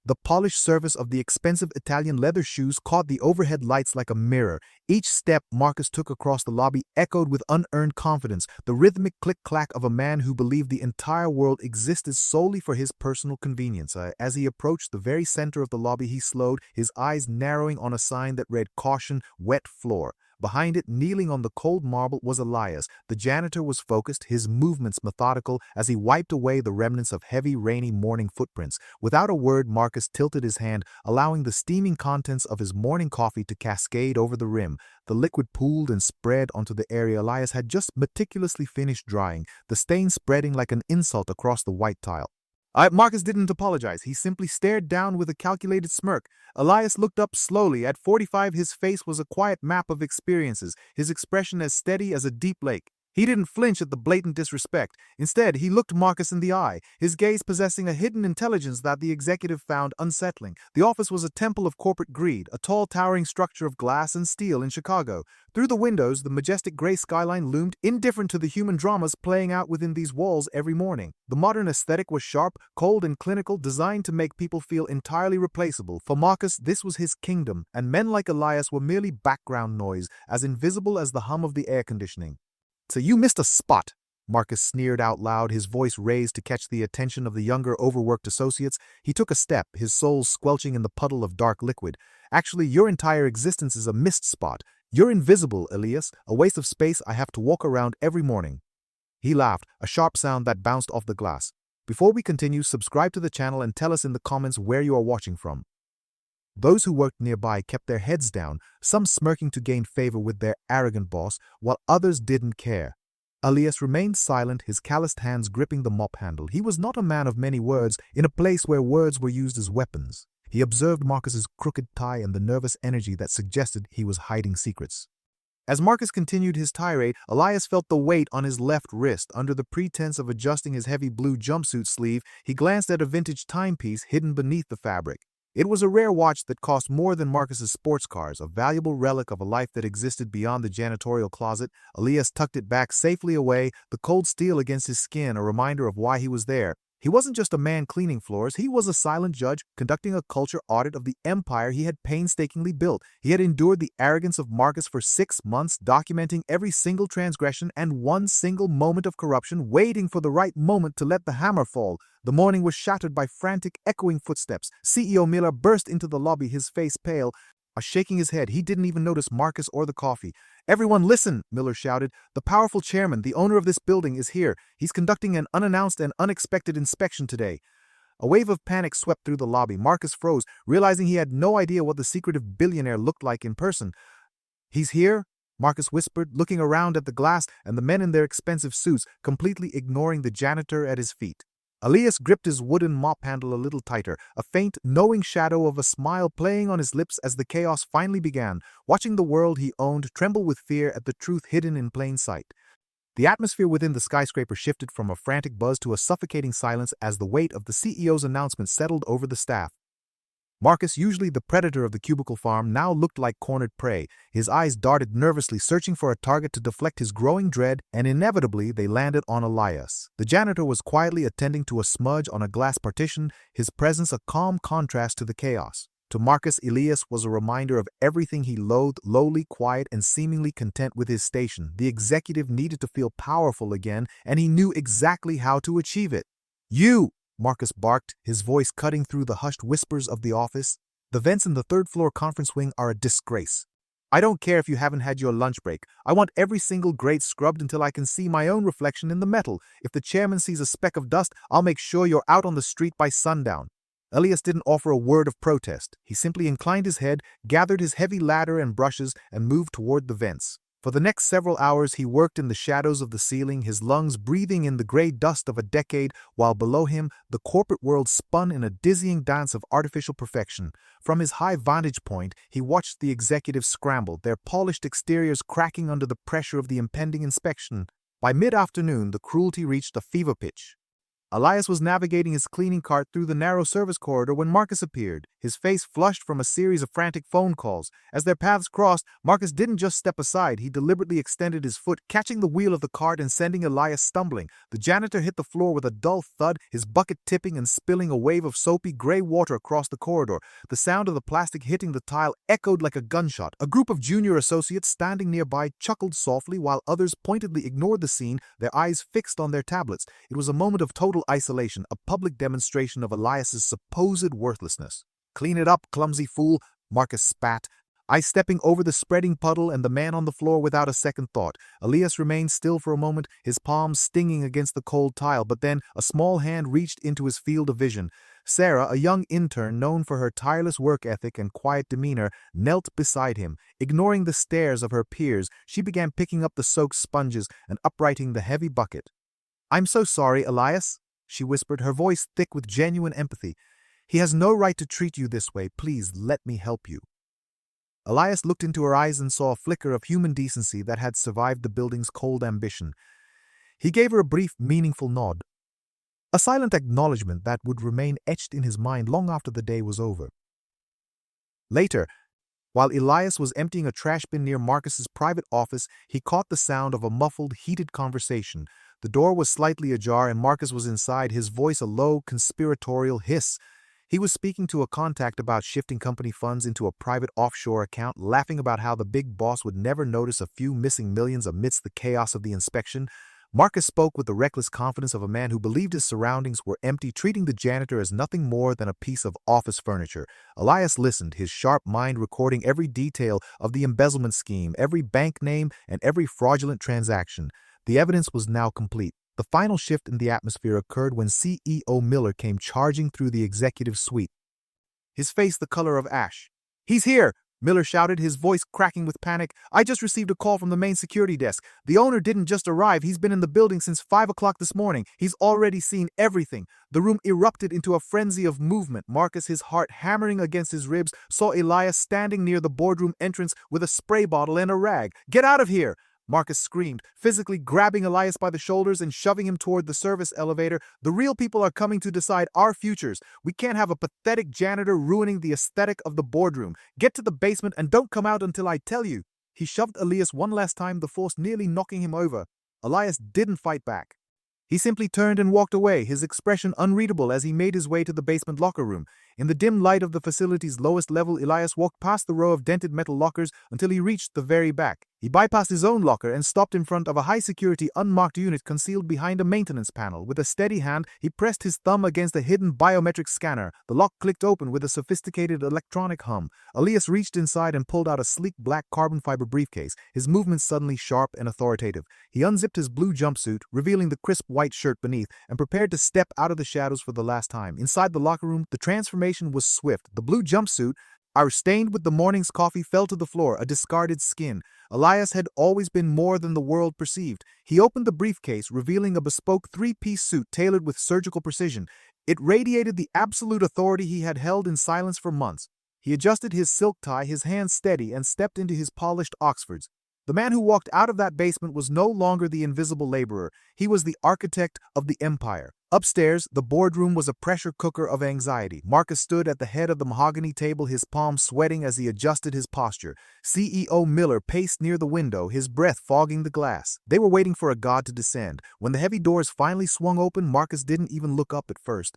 The polished surface of the expensive Italian leather shoes caught the overhead lights like a mirror. Each step Marcus took across the lobby echoed with unearned confidence, the rhythmic click-clack of a man who believed the entire world existed solely for his personal convenience. As he approached the very center of the lobby, he slowed, his eyes narrowing on a sign that read "Caution, Wet Floor." Behind it, kneeling on the cold marble, was Elias. The janitor was focused, his movements methodical, as he wiped away the remnants of heavy, rainy morning footprints. Without a word, Marcus tilted his hand, allowing the steaming contents of his morning coffee to cascade over the rim. The liquid pooled and spread onto the area Elias had just meticulously finished drying, the stain spreading like an insult across the white tile. Marcus didn't apologize. He simply stared down with a calculated smirk. Elias looked up slowly. At 45, his face was a quiet map of experiences, his expression as steady as a deep lake. He didn't flinch at the blatant disrespect. Instead, he looked Marcus in the eye, his gaze possessing a hidden intelligence that the executive found unsettling. The office was a temple of corporate greed, a tall, towering structure of glass and steel in Chicago. Through the windows, the majestic gray skyline loomed, indifferent to the human dramas playing out within these walls every morning. The modern aesthetic was sharp, cold, and clinical, designed to make people feel entirely replaceable. For Marcus, this was his kingdom, and men like Elias were merely background noise, as invisible as the hum of the air conditioning. "So you missed a spot," Marcus sneered out loud, his voice raised to catch the attention of the younger, overworked associates. He took a step, his soul squelching in the puddle of dark liquid. "Actually, your entire existence is a missed spot. You're invisible, Elias, a waste of space I have to walk around every morning." He laughed, a sharp sound that bounced off the glass. Before we continue, subscribe to the channel and tell us in the comments where you are watching from. Those who worked nearby kept their heads down, some smirking to gain favor with their arrogant boss, while others didn't care. Elias remained silent, his calloused hands gripping the mop handle. He was not a man of many words, in a place where words were used as weapons. He observed Marcus's crooked tie and the nervous energy that suggested he was hiding secrets. As Marcus continued his tirade, Elias felt the weight on his left wrist. Under the pretense of adjusting his heavy blue jumpsuit sleeve, he glanced at a vintage timepiece hidden beneath the fabric. It was a rare watch that cost more than Marcus's sports cars, a valuable relic of a life that existed beyond the janitorial closet. Elias tucked it back safely away, the cold steel against his skin, a reminder of why he was there. He wasn't just a man cleaning floors, he was a silent judge conducting a culture audit of the empire he had painstakingly built. He had endured the arrogance of Marcus for 6 months, documenting every single transgression and one single moment of corruption, waiting for the right moment to let the hammer fall. The morning was shattered by frantic, echoing footsteps. CEO Miller burst into the lobby, his face pale, shaking his head. He didn't even notice Marcus or the coffee. "Everyone listen," Miller shouted. "The powerful chairman, the owner of this building, is here. He's conducting an unannounced and unexpected inspection today." A wave of panic swept through the lobby. Marcus froze, realizing he had no idea what the secretive billionaire looked like in person. "He's here?" Marcus whispered, looking around at the glass and the men in their expensive suits, completely ignoring the janitor at his feet. Elias gripped his wooden mop handle a little tighter, a faint, knowing shadow of a smile playing on his lips as the chaos finally began, watching the world he owned tremble with fear at the truth hidden in plain sight. The atmosphere within the skyscraper shifted from a frantic buzz to a suffocating silence as the weight of the CEO's announcement settled over the staff. Marcus, usually the predator of the cubicle farm, now looked like cornered prey. His eyes darted nervously, searching for a target to deflect his growing dread, and inevitably they landed on Elias. The janitor was quietly attending to a smudge on a glass partition, his presence a calm contrast to the chaos. To Marcus, Elias was a reminder of everything he loathed, lowly, quiet, and seemingly content with his station. The executive needed to feel powerful again, and he knew exactly how to achieve it. "You!" Marcus barked, his voice cutting through the hushed whispers of the office. "The vents in the third-floor conference wing are a disgrace. I don't care if you haven't had your lunch break. I want every single grate scrubbed until I can see my own reflection in the metal. If the chairman sees a speck of dust, I'll make sure you're out on the street by sundown." Elias didn't offer a word of protest. He simply inclined his head, gathered his heavy ladder and brushes, and moved toward the vents. For the next several hours, he worked in the shadows of the ceiling, his lungs breathing in the gray dust of a decade, while below him, the corporate world spun in a dizzying dance of artificial perfection. From his high vantage point, he watched the executives scramble, their polished exteriors cracking under the pressure of the impending inspection. By mid-afternoon, the cruelty reached a fever pitch. Elias was navigating his cleaning cart through the narrow service corridor when Marcus appeared, his face flushed from a series of frantic phone calls. As their paths crossed, Marcus didn't just step aside, he deliberately extended his foot, catching the wheel of the cart and sending Elias stumbling. The janitor hit the floor with a dull thud, his bucket tipping and spilling a wave of soapy gray water across the corridor. The sound of the plastic hitting the tile echoed like a gunshot. A group of junior associates standing nearby chuckled softly while others pointedly ignored the scene, their eyes fixed on their tablets. It was a moment of total isolation, a public demonstration of Elias's supposed worthlessness. "Clean it up, clumsy fool," Marcus spat, stepping over the spreading puddle and the man on the floor without a second thought. Elias remained still for a moment, his palms stinging against the cold tile, but then a small hand reached into his field of vision. Sarah, a young intern known for her tireless work ethic and quiet demeanor, knelt beside him. Ignoring the stares of her peers, she began picking up the soaked sponges and uprighting the heavy bucket. "I'm so sorry, Elias," she whispered, her voice thick with genuine empathy. "He has no right to treat you this way. Please let me help you." Elias looked into her eyes and saw a flicker of human decency that had survived the building's cold ambition. He gave her a brief, meaningful nod, a silent acknowledgement that would remain etched in his mind long after the day was over. Later, while Elias was emptying a trash bin near Marcus's private office, he caught the sound of a muffled, heated conversation. The door was slightly ajar and Marcus was inside, his voice a low, conspiratorial hiss. He was speaking to a contact about shifting company funds into a private offshore account, laughing about how the big boss would never notice a few missing millions amidst the chaos of the inspection. Marcus spoke with the reckless confidence of a man who believed his surroundings were empty, treating the janitor as nothing more than a piece of office furniture. Elias listened, his sharp mind recording every detail of the embezzlement scheme, every bank name, and every fraudulent transaction. The evidence was now complete. The final shift in the atmosphere occurred when CEO Miller came charging through the executive suite, his face the color of ash. "He's here!" Miller shouted, his voice cracking with panic. "I just received a call from the main security desk. The owner didn't just arrive, he's been in the building since 5 o'clock this morning. He's already seen everything." The room erupted into a frenzy of movement. Marcus, his heart hammering against his ribs, saw Elias standing near the boardroom entrance with a spray bottle and a rag. "Get out of here!" Marcus screamed, physically grabbing Elias by the shoulders and shoving him toward the service elevator. "The real people are coming to decide our futures. We can't have a pathetic janitor ruining the aesthetic of the boardroom. Get to the basement and don't come out until I tell you." He shoved Elias one last time, the force nearly knocking him over. Elias didn't fight back. He simply turned and walked away, his expression unreadable as he made his way to the basement locker room. In the dim light of the facility's lowest level, Elias walked past the row of dented metal lockers until he reached the very back. He bypassed his own locker and stopped in front of a high-security, unmarked unit concealed behind a maintenance panel. With a steady hand, he pressed his thumb against a hidden biometric scanner. The lock clicked open with a sophisticated electronic hum. Elias reached inside and pulled out a sleek black carbon fiber briefcase, his movements suddenly sharp and authoritative. He unzipped his blue jumpsuit, revealing the crisp white shirt beneath, and prepared to step out of the shadows for the last time. Inside the locker room, the transformation was swift. The blue jumpsuit, stained with the morning's coffee, fell to the floor, a discarded skin. Elias had always been more than the world perceived. He opened the briefcase, revealing a bespoke three-piece suit tailored with surgical precision. It radiated the absolute authority he had held in silence for months. He adjusted his silk tie, his hands steady, and stepped into his polished Oxfords. The man who walked out of that basement was no longer the invisible laborer. He was the architect of the empire. Upstairs, the boardroom was a pressure cooker of anxiety. Marcus stood at the head of the mahogany table, his palms sweating as he adjusted his posture. CEO Miller paced near the window, his breath fogging the glass. They were waiting for a god to descend. When the heavy doors finally swung open, Marcus didn't even look up at first,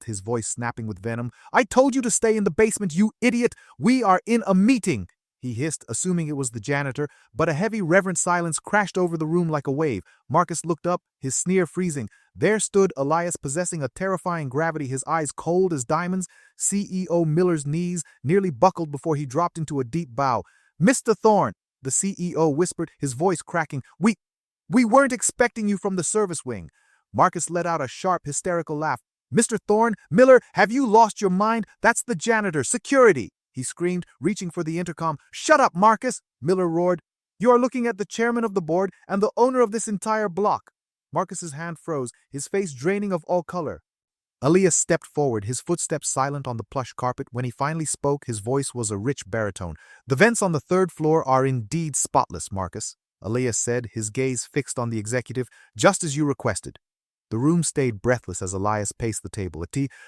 his voice snapping with venom. "I told you to stay in the basement, you idiot! We are in a meeting!" he hissed, assuming it was the janitor, but a heavy, reverent silence crashed over the room like a wave. Marcus looked up, his sneer freezing. There stood Elias, possessing a terrifying gravity, his eyes cold as diamonds. CEO Miller's knees nearly buckled before he dropped into a deep bow. "Mr. Thorne," the CEO whispered, his voice cracking, We weren't expecting you from the service wing." Marcus let out a sharp, hysterical laugh. "Mr. Thorne, Miller, have you lost your mind? That's the janitor, security!" he screamed, reaching for the intercom. "Shut up, Marcus!" Miller roared. "You are looking at the chairman of the board and the owner of this entire block." Marcus's hand froze, his face draining of all color. Elias stepped forward, his footsteps silent on the plush carpet. When he finally spoke, his voice was a rich baritone. "The vents on the third floor are indeed spotless, Marcus," Elias said, his gaze fixed on the executive, "just as you requested. The room stayed breathless as Elias paced the table.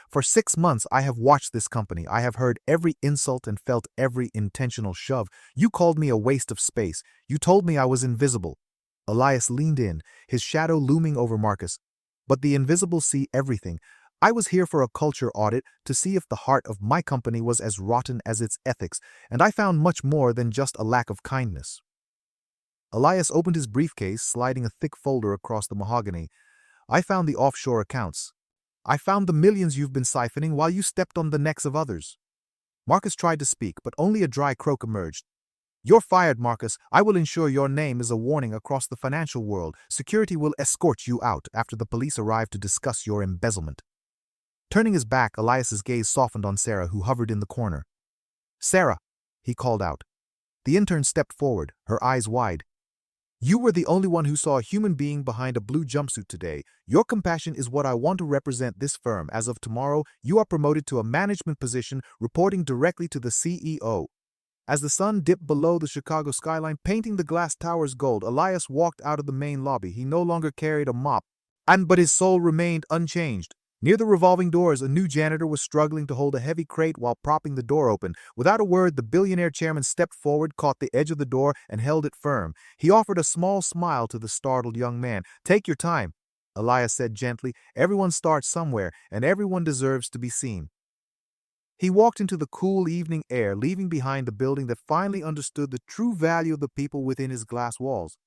For 6 months I have watched this company. I have heard every insult and felt every intentional shove. You called me a waste of space. You told me I was invisible. Elias leaned in, his shadow looming over Marcus. But the invisible see everything. I was here for a culture audit to see if the heart of my company was as rotten as its ethics, and I found much more than just a lack of kindness. Elias opened his briefcase, sliding a thick folder across the mahogany. I found the offshore accounts. I found the millions you've been siphoning while you stepped on the necks of others. Marcus tried to speak, but only a dry croak emerged. You're fired, Marcus. I will ensure your name is a warning across the financial world. Security will escort you out after the police arrive to discuss your embezzlement. Turning his back, Elias's gaze softened on Sarah, who hovered in the corner. Sarah, he called out. The intern stepped forward, her eyes wide. You were the only one who saw a human being behind a blue jumpsuit today. Your compassion is what I want to represent this firm. As of tomorrow, you are promoted to a management position, reporting directly to the CEO. As the sun dipped below the Chicago skyline, painting the glass towers gold, Elias walked out of the main lobby. He no longer carried a mop, but his soul remained unchanged. Near the revolving doors, a new janitor was struggling to hold a heavy crate while propping the door open. Without a word, the billionaire chairman stepped forward, caught the edge of the door, and held it firm. He offered a small smile to the startled young man. Take your time, Elias said gently. Everyone starts somewhere, and everyone deserves to be seen. He walked into the cool evening air, leaving behind the building that finally understood the true value of the people within his glass walls.